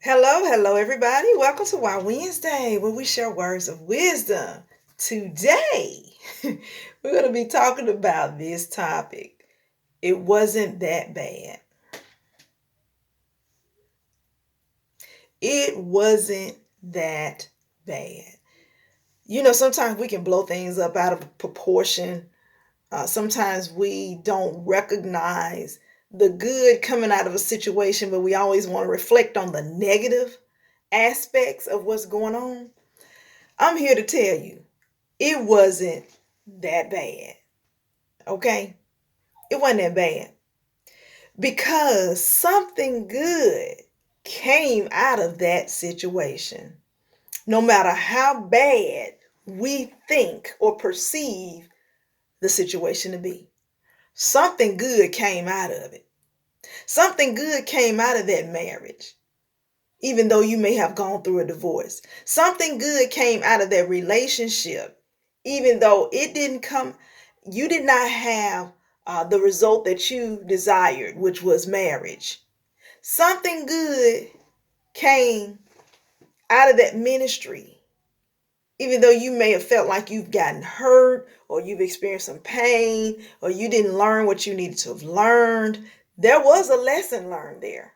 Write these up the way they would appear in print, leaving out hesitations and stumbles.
Hello, everybody. Welcome to Why Wednesday, where we share words of wisdom. Today, we're going to be talking about this topic. It wasn't that bad. It wasn't that bad. Sometimes we can blow things up out of proportion. Sometimes we don't recognize the good coming out of a situation, but we always want to reflect on the negative aspects of what's going on. I'm here to tell you, it wasn't that bad. Okay? It wasn't that bad. Because something good came out of that situation. No matter how bad we think or perceive the situation to be, something good came out of it. Something good came out of that marriage, even though you may have gone through a divorce. Something good came out of that relationship, even though it didn't come, you did not have the result that you desired, which was marriage. Something good came out of that ministry, even though you may have felt like you've gotten hurt or you've experienced some pain or you didn't learn what you needed to have learned. There was a lesson learned there.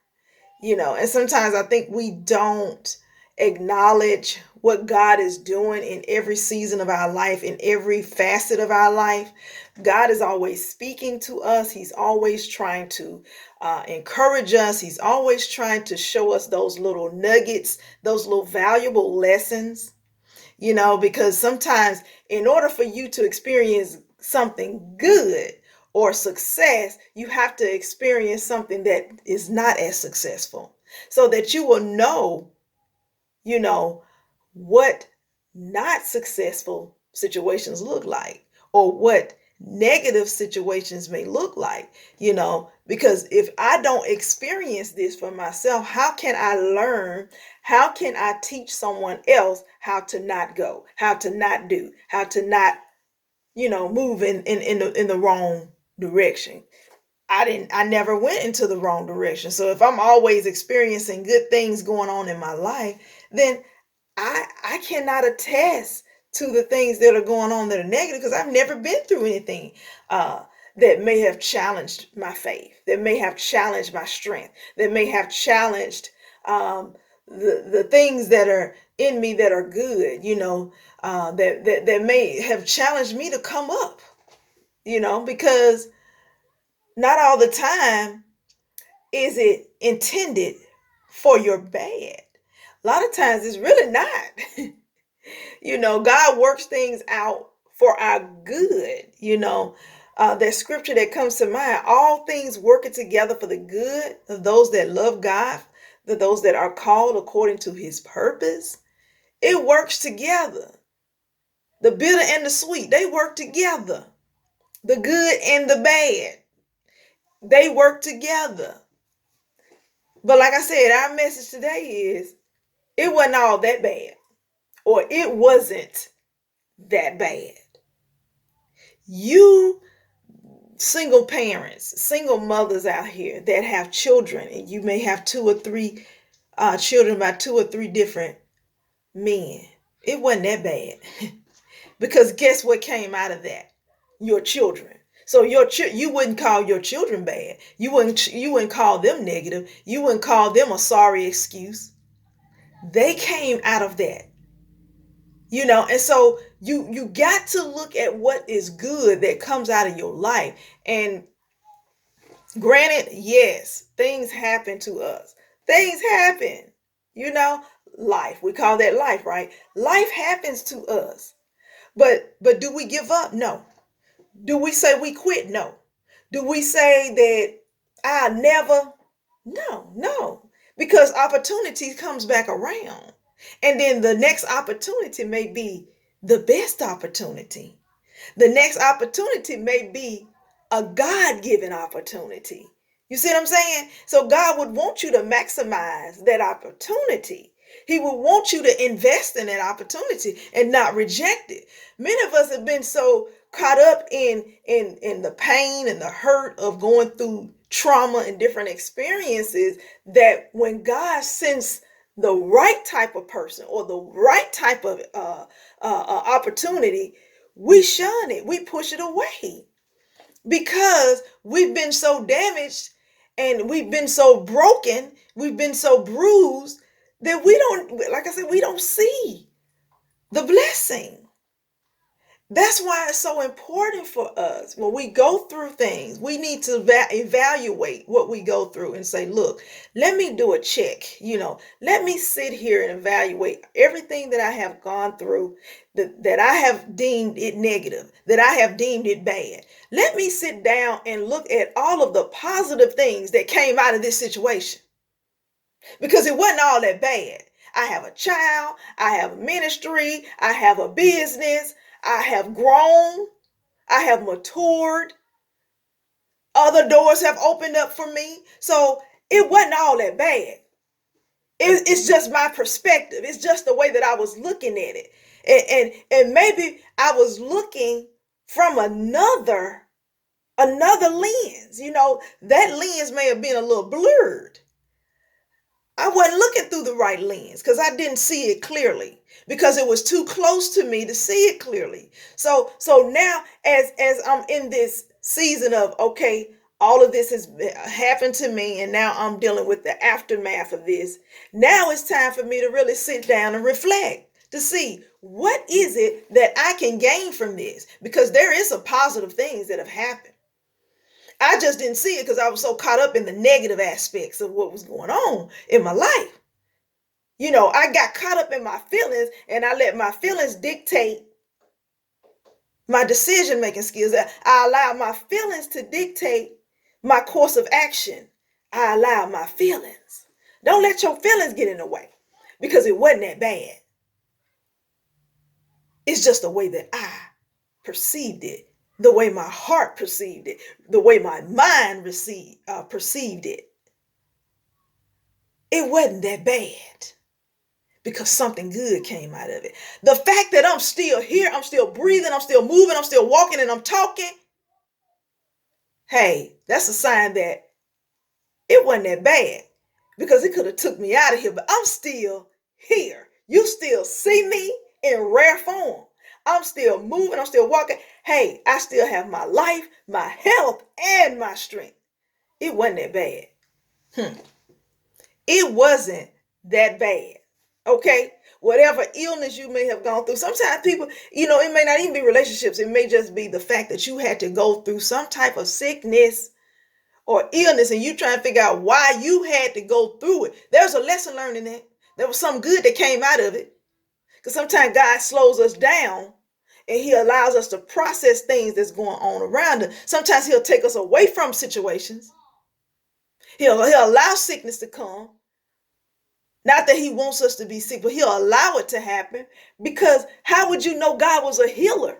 And sometimes I think we don't acknowledge what God is doing in every season of our life, in every facet of our life. God is always speaking to us. He's always trying to encourage us. He's always trying to show us those little nuggets, those little valuable lessons, because sometimes in order for you to experience something good or success, you have to experience something that is not as successful so that you will you know, what not successful situations look like or what negative situations may look like, because if I don't experience this for myself, how can I learn? How can I teach someone else how to not go, how to not do, how to not, move in the wrong direction? I never went into the wrong direction. So if I'm always experiencing good things going on in my life, then I cannot attest to the things that are going on that are negative because I've never been through anything that may have challenged my faith, that may have challenged my strength, that may have challenged the things that are in me that are good, that may have challenged me to come up, because not all the time is it intended for your bad. A lot of times it's really not. God works things out for our good. That scripture that comes to mind, all things working together for the good of those that love God, of those that are called according to his purpose. It works together. The bitter and the sweet, they work together. The good and the bad, they work together. But like I said, our message today is it wasn't all that bad, or it wasn't that bad. You single parents, single mothers out here that have children, and you may have two or three children by two or three different men. It wasn't that bad. Because guess what came out of that? Your children. So you wouldn't call your children bad. You wouldn't call them negative. You wouldn't call them a sorry excuse. They came out of that. And so you got to look at what is good that comes out of your life. And granted, yes, things happen to us. Things happen. You know, life. We call that life, right? Life happens to us. But do we give up? No. Do we say we quit? No. Do we say that I never? No. Because opportunity comes back around. And then the next opportunity may be the best opportunity. The next opportunity may be a God-given opportunity. You see what I'm saying? So God would want you to maximize that opportunity. He would want you to invest in that opportunity and not reject it. Many of us have been so caught up in the pain and the hurt of going through trauma and different experiences that when God sends the right type of person or the right type of opportunity, we shun it, we push it away because we've been so damaged and we've been so broken, we've been so bruised that we don't, like I said, we don't see the blessing. That's why it's so important for us when we go through things. We need to evaluate what we go through and say, look, let me do a check. Let me sit here and evaluate everything that I have gone through, that I have deemed it negative, that I have deemed it bad. Let me sit down and look at all of the positive things that came out of this situation because it wasn't all that bad. I have a child, I have a ministry, I have a business, I have grown, I have matured, other doors have opened up for me. So it wasn't all that bad. It's just my perspective. It's just the way that I was looking at it. And maybe I was looking from another lens. That lens may have been a little blurred. I wasn't looking through the right lens because I didn't see it clearly because it was too close to me to see it clearly. So now as I'm in this season of, okay, all of this has happened to me and now I'm dealing with the aftermath of this. Now it's time for me to really sit down and reflect to see what is it that I can gain from this, because there is some positive things that have happened. I just didn't see it because I was so caught up in the negative aspects of what was going on in my life. I got caught up in my feelings and I let my feelings dictate my decision-making skills. I allowed my feelings to dictate my course of action. I allowed my feelings. Don't let your feelings get in the way because it wasn't that bad. It's just the way that I perceived it, the way my heart perceived it, the way my mind perceived it. It wasn't that bad because something good came out of it. The fact that I'm still here, I'm still breathing, I'm still moving, I'm still walking, and I'm talking, hey, that's a sign that it wasn't that bad, because it could have took me out of here, but I'm still here. You still see me in rare form. I'm still moving, I'm still walking. Hey, I still have my life, my health, and my strength. It wasn't that bad. It wasn't that bad. Okay? Whatever illness you may have gone through. Sometimes people, it may not even be relationships. It may just be the fact that you had to go through some type of sickness or illness and you trying to figure out why you had to go through it. There's a lesson learned in that. There was something good that came out of it. Because sometimes God slows us down and he allows us to process things that's going on around us. Sometimes he'll take us away from situations. He'll allow sickness to come. Not that he wants us to be sick, but he'll allow it to happen, because how would you know God was a healer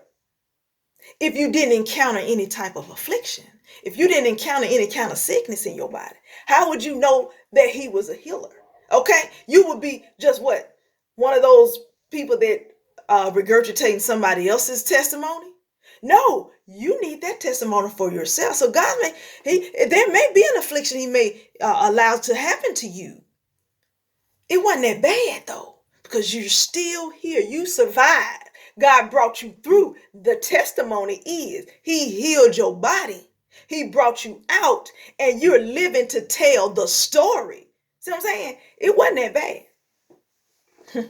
if you didn't encounter any type of affliction? If you didn't encounter any kind of sickness in your body, how would you know that he was a healer? Okay, you would be just what? One of those people that regurgitating somebody else's testimony? No, you need that testimony for yourself. So God there may be an affliction he may allow to happen to you. It wasn't that bad though, because you're still here. You survived. God brought you through. The testimony is he healed your body. He brought you out and you're living to tell the story. See what I'm saying? It wasn't that bad.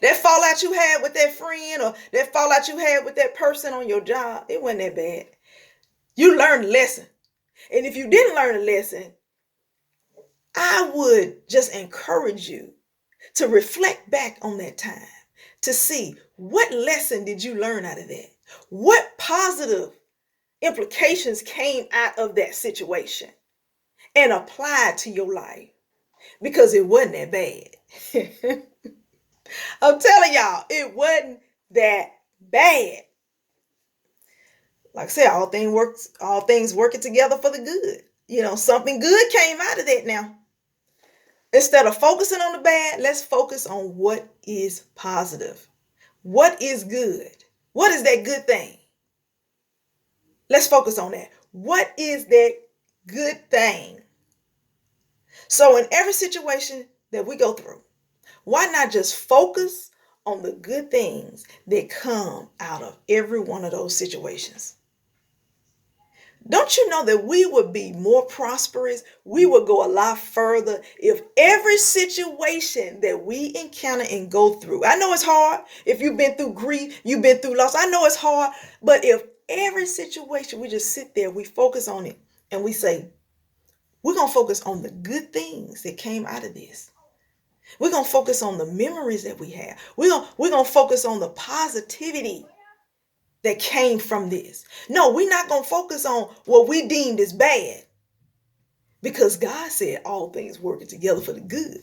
That fallout you had with that friend or that fallout you had with that person on your job, it wasn't that bad. You learned a lesson. And if you didn't learn a lesson, I would just encourage you to reflect back on that time to see what lesson did you learn out of that? What positive implications came out of that situation and apply it to your life, because it wasn't that bad. I'm telling y'all, it wasn't that bad. Like I said, all things working together for the good. Something good came out of that now. Instead of focusing on the bad, let's focus on what is positive. What is good? What is that good thing? Let's focus on that. What is that good thing? So in every situation that we go through, why not just focus on the good things that come out of every one of those situations? Don't you know that we would be more prosperous? We would go a lot further if every situation that we encounter and go through. I know it's hard. If you've been through grief, you've been through loss. I know it's hard. But if every situation we just sit there, we focus on it and we say, we're going to focus on the good things that came out of this. We're going to focus on the memories that we have. We're going to focus on the positivity that came from this. No, we're not going to focus on what we deemed as bad, because God said all things working together for the good.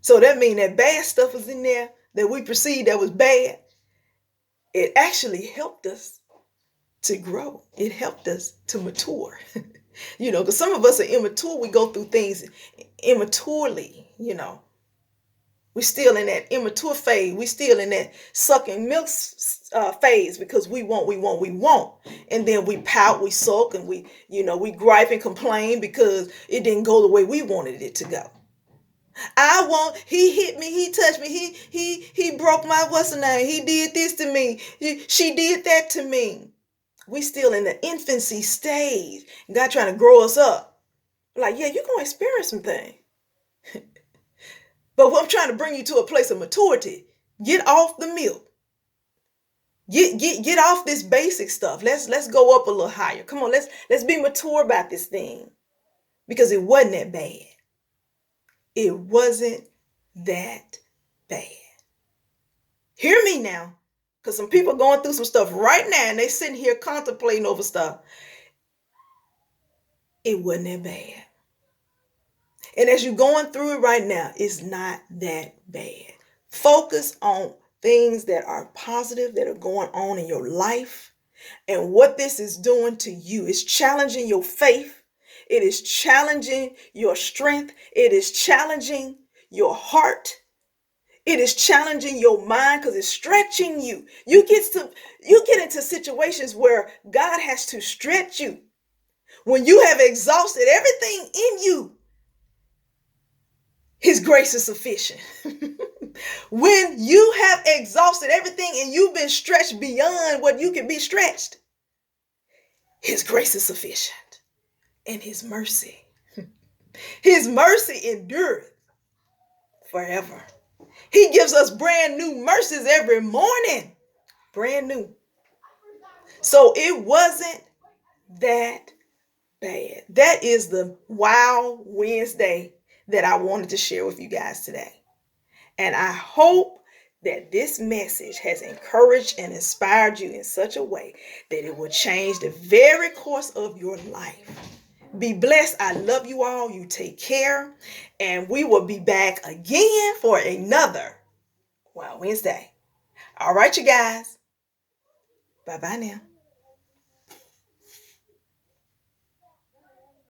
So that means that bad stuff was in there that we perceived that was bad. It actually helped us to grow. It helped us to mature. Because some of us are immature. We go through things immaturely, We're still in that immature phase. We're still in that sucking milk phase, because we want. And then we pout, we sulk, and we gripe and complain because it didn't go the way we wanted it to go. He hit me, he touched me, he broke my, what's the name? He did this to me. She did that to me. We still in the infancy stage. God trying to grow us up. Like, yeah, you're going to experience some things. But I'm trying to bring you to a place of maturity. Get off the milk. Get off this basic stuff. Let's go up a little higher. Come on, let's be mature about this thing. Because it wasn't that bad. It wasn't that bad. Hear me now. Because some people are going through some stuff right now and they sitting here contemplating over stuff. It wasn't that bad. And as you're going through it right now, it's not that bad. Focus on things that are positive, that are going on in your life. And what this is doing to you is challenging your faith. It is challenging your strength. It is challenging your heart. It is challenging your mind, because it's stretching you. You get into situations where God has to stretch you. When you have exhausted everything in you, His grace is sufficient. When you have exhausted everything and you've been stretched beyond what you can be stretched, His grace is sufficient. And His mercy endureth forever. He gives us brand new mercies every morning. Brand new. So it wasn't that bad. That is the Wow Wednesday that I wanted to share with you guys today. And I hope that this message has encouraged and inspired you in such a way that it will change the very course of your life. Be blessed. I love you all. You take care. And we will be back again for another Wow Wednesday. All right, you guys. Bye-bye now.